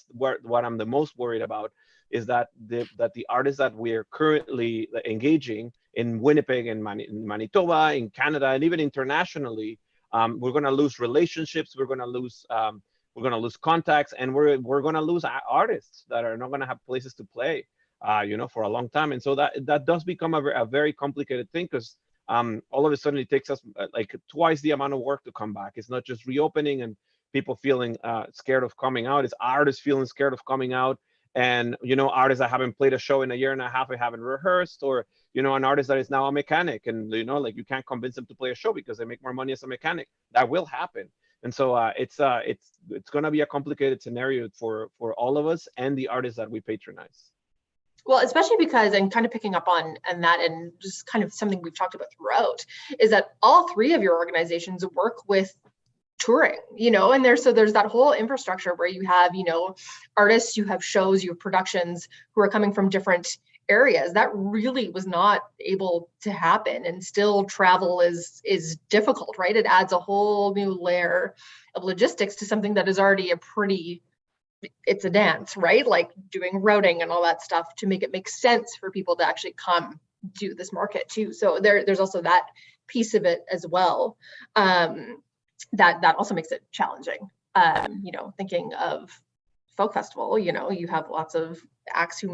what I'm the most worried about, is that the artists that we're currently engaging in Winnipeg and Manitoba, in Canada, and even internationally, we're going to lose relationships. We're going to lose contacts, and we're going to lose artists that are not going to have places to play, for a long time. And so that does become a very complicated thing, because all of a sudden it takes us twice the amount of work to come back. It's not just reopening and people feeling scared of coming out. It's artists feeling scared of coming out, and artists that haven't played a show in a year and a half, they haven't rehearsed, or an artist that is now a mechanic, and you can't convince them to play a show because they make more money as a mechanic. That will happen. And so it's going to be a complicated scenario for all of us and the artists that we patronize. Well, especially because, and kind of picking up on that, and just kind of something we've talked about throughout, is that all three of your organizations work with touring, and there's that whole infrastructure where you have, artists, you have shows, you have productions who are coming from different areas. That really was not able to happen, and still travel is difficult, right? It adds a whole new layer of logistics to something that is already it's a dance, right? Like doing routing and all that stuff to make it make sense for people to actually come do this market too. So there's also that piece of it as well. That also makes it challenging. Thinking of folk festival, you have lots of acts who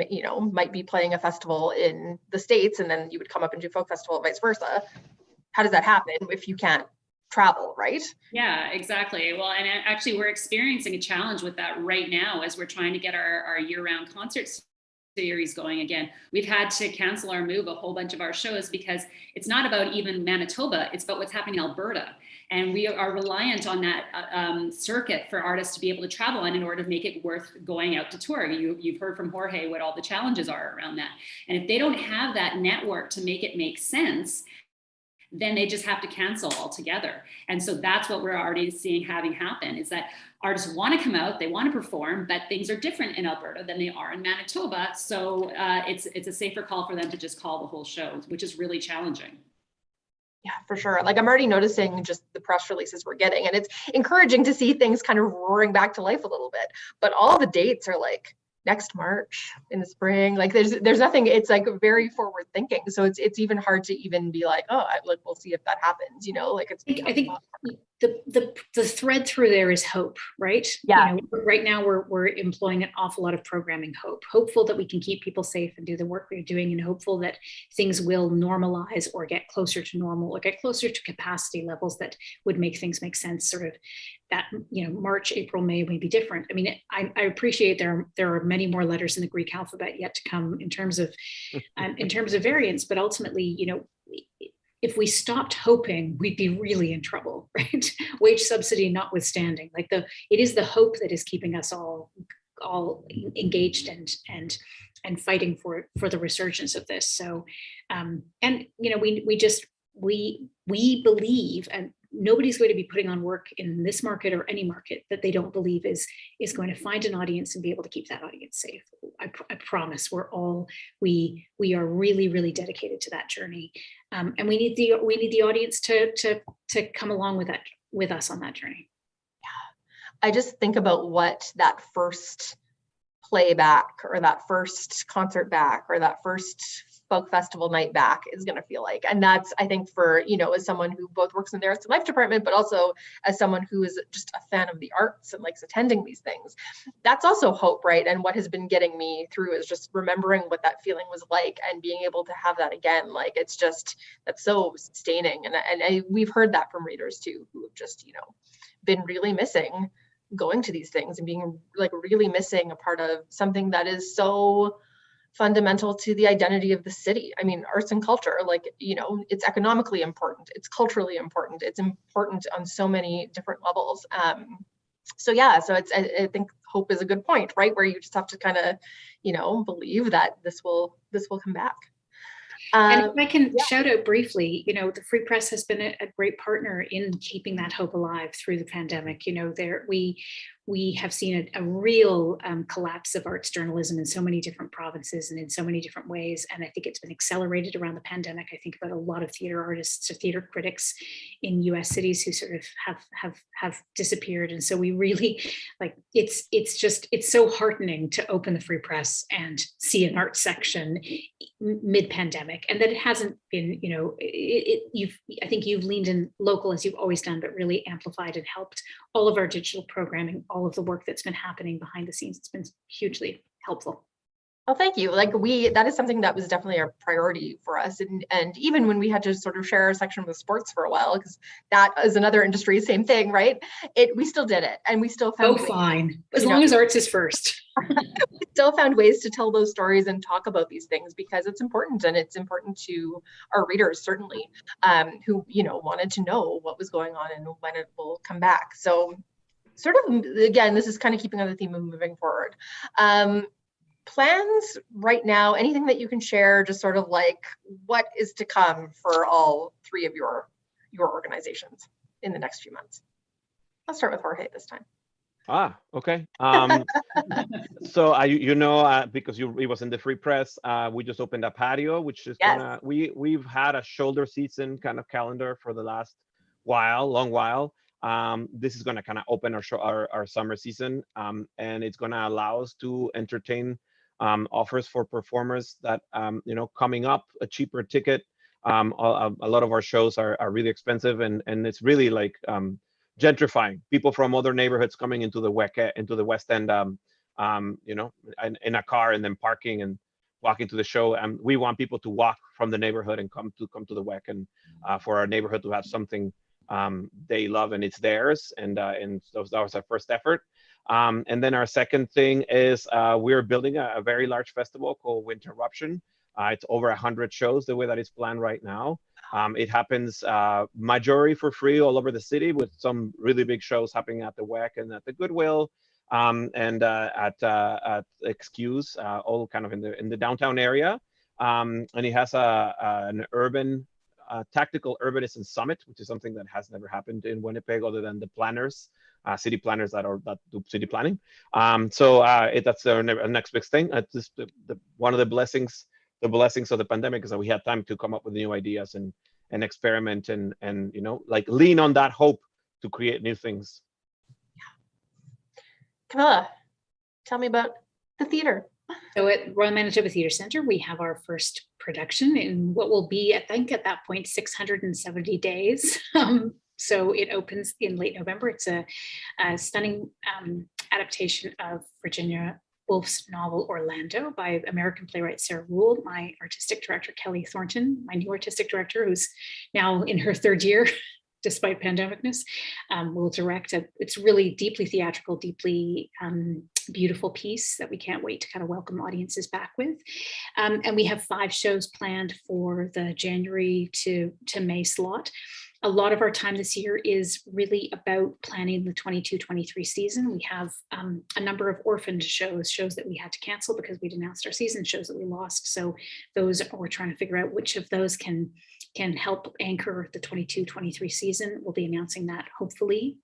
might be playing a festival in the States, and then you would come up and do folk festival, vice versa. How does that happen if you can't travel, right? Yeah, exactly. Well, and actually we're experiencing a challenge with that right now as we're trying to get our year-round concert series going again. We've had to cancel or move a whole bunch of our shows because it's not about even Manitoba, it's about what's happening in Alberta. And we are reliant on that circuit for artists to be able to travel on in order to make it worth going out to tour. You've heard from Jorge what all the challenges are around that. And if they don't have that network to make it make sense, then they just have to cancel altogether. And so that's what we're already seeing having happen, is that artists want to come out, they want to perform, but things are different in Alberta than they are in Manitoba. So it's a safer call for them to just call the whole show, which is really challenging. Yeah, for sure. I'm already noticing just the press releases we're getting, and it's encouraging to see things kind of roaring back to life a little bit. But all the dates are next March in the spring. There's nothing. It's very forward thinking. So it's even hard to even be we'll see if that happens. I think the thread through there is hope, right? Yeah. Right now we're employing an awful lot of programming hopeful that we can keep people safe and do the work we're doing, and hopeful that things will normalize or get closer to normal or get closer to capacity levels that would make things make sense. Sort of that, March, April, May may be different. I appreciate there are many more letters in the Greek alphabet yet to come in terms of variants, but ultimately, if we stopped hoping, we'd be really in trouble, right? Wage subsidy notwithstanding, it is the hope that is keeping us all engaged and fighting for the resurgence of this. So, we believe, and nobody's going to be putting on work in this market or any market that they don't believe is going to find an audience and be able to keep that audience safe. I promise we are really, really dedicated to that journey. And we need the audience to come along with us on that journey. Yeah. I just think about what that first playback or that first concert back or that first folk festival night back is going to feel like. And that's, I think, for, as someone who both works in the arts and life department, but also as someone who is just a fan of the arts and likes attending these things, that's also hope, right? And what has been getting me through is just remembering what that feeling was like and being able to have that again. Like, it's just, that's so sustaining. And we've heard that from readers too, who have just, been really missing going to these things and being like really missing a part of something that is so fundamental to the identity of the city. I mean, arts and culture, like, it's economically important, it's culturally important, it's important on so many different levels. So it's, I think hope is a good point, right? Where you just have to kind of, believe that this will come back. And if I can shout out briefly, the Free Press has been a great partner in keeping that hope alive through the pandemic. We have seen a real collapse of arts journalism in so many different provinces and in so many different ways. And I think it's been accelerated around the pandemic. I think about a lot of theater artists or theater critics in US cities who sort of have disappeared. And so we really, like, it's so heartening to open the Free Press and see an art section mid-pandemic, and that it hasn't been, I think you've leaned in local as you've always done, but really amplified and helped all of our digital programming, all of the work that's been happening behind the scenes. It's been hugely helpful. Well, thank you. Like, that is something that was definitely a priority for us. And even when we had to sort of share our section with sports for a while, because that is another industry, same thing, right? We still did it. And we still found fine. As long as arts is first. We still found ways to tell those stories and talk about these things because it's important, and it's important to our readers, certainly, who, wanted to know what was going on and when it will come back. So sort of, again, this is kind of keeping on the theme of moving forward. Plans right now, anything that you can share, just sort of like what is to come for all three of your organizations in the next few months? I'll start with Jorge this time. Okay. So because it was in the Free Press, we just opened a patio, which is we've had a shoulder season kind of calendar for the last long while. This is going to kind of open our summer season, and it's going to allow us to entertain offers for performers that coming up, a cheaper ticket. A lot of our shows are really expensive, and it's really like gentrifying people from other neighborhoods coming into the West End, in a car and then parking and walking to the show. And we want people to walk from the neighborhood and come to the WEC, and for our neighborhood to have something they love and it's theirs. And so that was our first effort. And then our second thing is we're building a very large festival called Winter Eruption. It's over 100 shows the way that it's planned right now. It happens majority for free all over the city, with some really big shows happening at the WEC and at the Goodwill, and at Excuse, all kind of in the downtown area. And it has an urban tactical urbanism summit, which is something that has never happened in Winnipeg other than the planners, city planners that do city planning. So that's our next big thing. Just one of the blessings of the pandemic is that we had time to come up with new ideas and experiment and like lean on that hope to create new things. Camilla, tell me about the theater. So at Royal Manitoba Theatre Centre, we have our first production in what will be, I think at that point, 670 days. So it opens in late November. It's a stunning adaptation of Virginia Woolf's novel Orlando by American playwright Sarah Rule. My artistic director, Kelly Thornton, my new artistic director, who's now in her third year, despite pandemicness, will direct. It's really deeply theatrical, deeply beautiful piece that we can't wait to kind of welcome audiences back with. And we have 5 shows planned for the January to May slot. a lot of our time this year is really about planning the 22-23 season. We have a number of orphaned shows that we had to cancel because we'd announced our season, shows that we lost. So those, we're trying to figure out which of those can help anchor the 22-23 season. We'll be announcing that hopefully,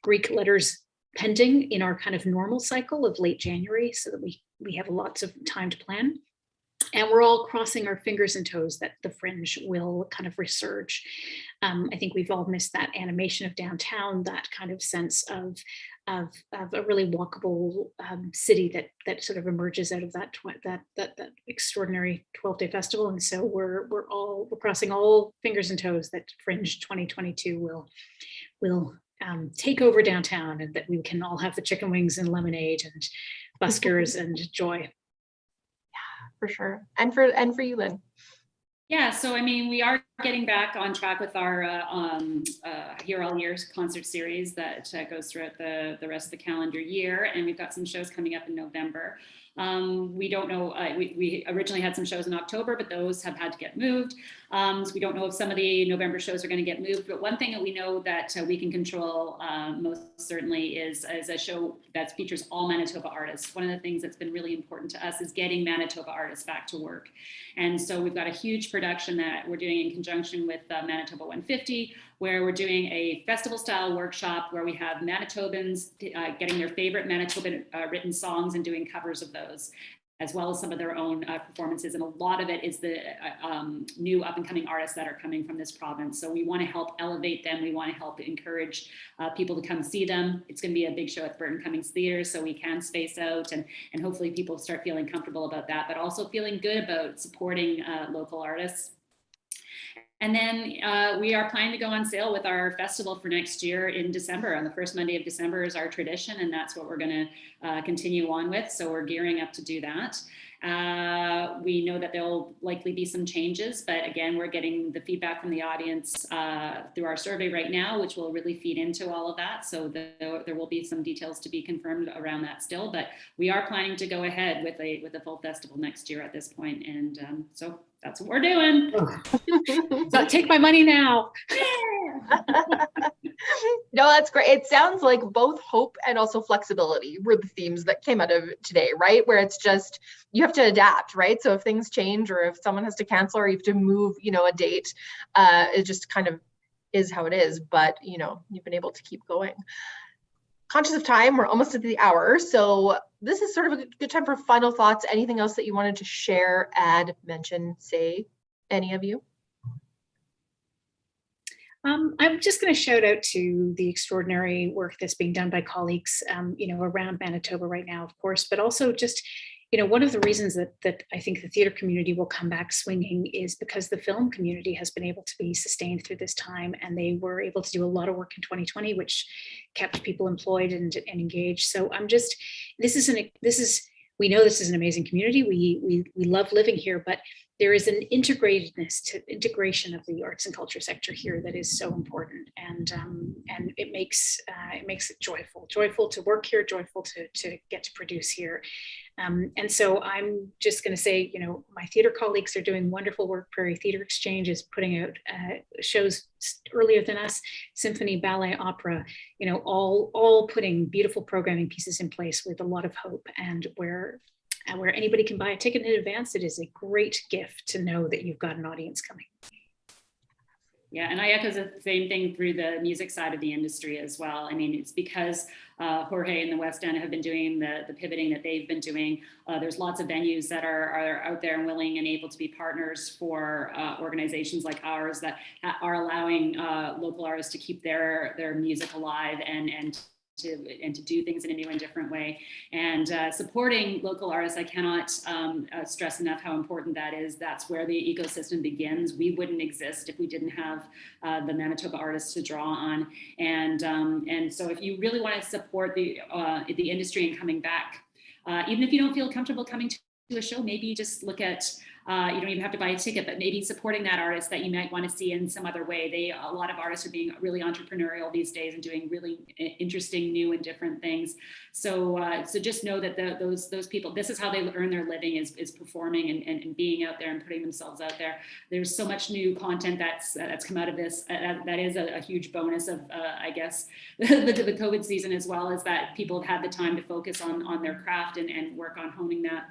Greek letters pending, in our kind of normal cycle of late January, so that we have lots of time to plan. And we're all crossing our fingers and toes that the Fringe will kind of resurge. I think we've all missed that animation of downtown, that kind of sense of a really walkable city that sort of emerges out of that extraordinary 12-day festival. And so we're crossing all fingers and toes that Fringe 2022 will take over downtown, and that we can all have the chicken wings and lemonade and buskers and joy. For sure. And for you, Lynn. Yeah, so I mean, we are getting back on track with our Here All Years concert series that goes throughout the rest of the calendar year, and we've got some shows coming up in November. We don't know, we originally had some shows in October, but those have had to get moved. So we don't know if some of the November shows are going to get moved, but one thing that we know that we can control most certainly is a show that features all Manitoba artists. One of the things that's been really important to us is getting Manitoba artists back to work. And so we've got a huge production that we're doing in conjunction with Manitoba 150, where we're doing a festival style workshop where we have Manitobans getting their favorite Manitoban written songs and doing covers of those, as well as some of their own performances. And a lot of it is the new up and coming artists that are coming from this province. So we want to help elevate them. We want to help encourage people to come see them. It's going to be a big show at Burton Cummings Theatre, so we can space out and hopefully people start feeling comfortable about that, but also feeling good about supporting local artists. And then we are planning to go on sale with our festival for next year in December. On the first Monday of December is our tradition, and that's what we're going to continue on with. So we're gearing up to do that. We know that there'll likely be some changes, but again, we're getting the feedback from the audience through our survey right now, which will really feed into all of that. So there will be some details to be confirmed around that still, but we are planning to go ahead with a full festival next year at this point. And so that's what we're doing. So take my money now. No, that's great. It sounds like both hope and also flexibility were the themes that came out of today, right? Where it's just, you have to adapt, right? So if things change, or if someone has to cancel, or you have to move, a date, it just kind of is how it is. But, you've been able to keep going. Conscious of time, we're almost at the hour. So this is sort of a good time for final thoughts. Anything else that you wanted to share, add, mention, say, any of you? I'm just going to shout out to the extraordinary work that's being done by colleagues, around Manitoba right now, of course, but also just, one of the reasons that I think the theatre community will come back swinging is because the film community has been able to be sustained through this time, and they were able to do a lot of work in 2020, which kept people employed and engaged. So we know this is an amazing community. We love living here, but there is an integration of the arts and culture sector here that is so important, and it makes it joyful to work here, joyful to get to produce here. And so I'm just going to say, my theater colleagues are doing wonderful work. Prairie Theatre Exchange is putting out shows earlier than us, symphony, ballet, opera, all putting beautiful programming pieces in place with a lot of hope, and where anybody can buy a ticket in advance, it is a great gift to know that you've got an audience coming. Yeah, and I echo the same thing through the music side of the industry as well. I mean, it's because Jorge and the West End have been doing the pivoting that they've been doing. There's lots of venues that are out there and willing and able to be partners for organizations like ours that are allowing local artists to keep their music alive and to do things in a new and different way. And supporting local artists, I cannot stress enough how important that is. That's where the ecosystem begins. We wouldn't exist if we didn't have the Manitoba artists to draw on. And so if you really want to support the industry and coming back, even if you don't feel comfortable coming to to a show, maybe just look at, you don't even have to buy a ticket, but maybe supporting that artist that you might want to see in some other way. A lot of artists are being really entrepreneurial these days and doing really interesting, new and different things. So so just know that those people, this is how they earn their living, is performing and being out there and putting themselves out there. There's so much new content that's come out of this. That is a huge bonus of, I guess, the COVID season, as well as that people have had the time to focus on their craft and work on honing that.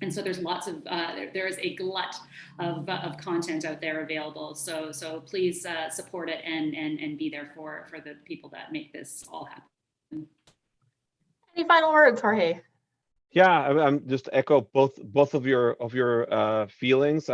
And so there's lots of, there is a glut of content out there available. So please support it and be there for the people that make this all happen. Any final words, Jorge? Yeah, I'm just echo both of your feelings.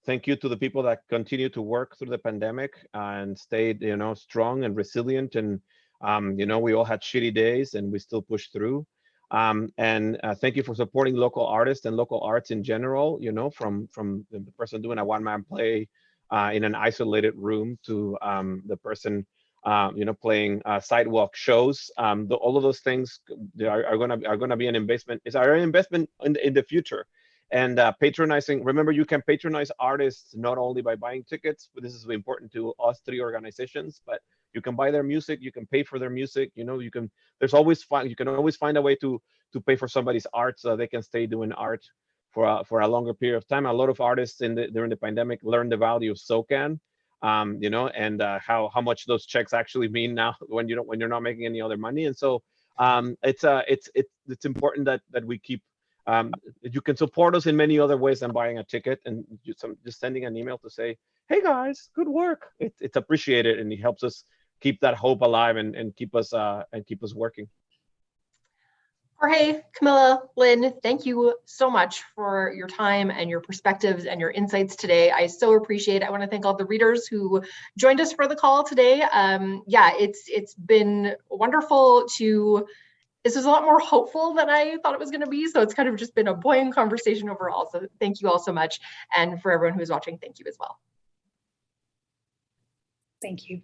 Thank you to the people that continue to work through the pandemic and stayed, strong and resilient. And we all had shitty days and we still pushed through. And thank you for supporting local artists and local arts in general, from the person doing a one-man play in an isolated room to the person, playing sidewalk shows. All of those things are gonna be an investment. It's our investment in the future. And patronizing, remember, you can patronize artists not only by buying tickets, but this is important to us three organizations, but you can buy their music, you can pay for their music, you can always find a way to pay for somebody's art so they can stay doing art for a longer period of time. A lot of artists during the pandemic learned the value of SOCAN, and how much those checks actually mean now when you're not making any other money. And so it's important that we keep, you can support us in many other ways than buying a ticket, and just sending an email to say, hey guys, good work. It's appreciated, and it helps us keep that hope alive and keep us working. Jorge, Camilla, Lynn, thank you so much for your time and your perspectives and your insights today. I so appreciate it. I want to thank all the readers who joined us for the call today. It's been wonderful this is a lot more hopeful than I thought it was going to be. So it's kind of just been a buoyant conversation overall. So thank you all so much. And for everyone who's watching, thank you as well. Thank you.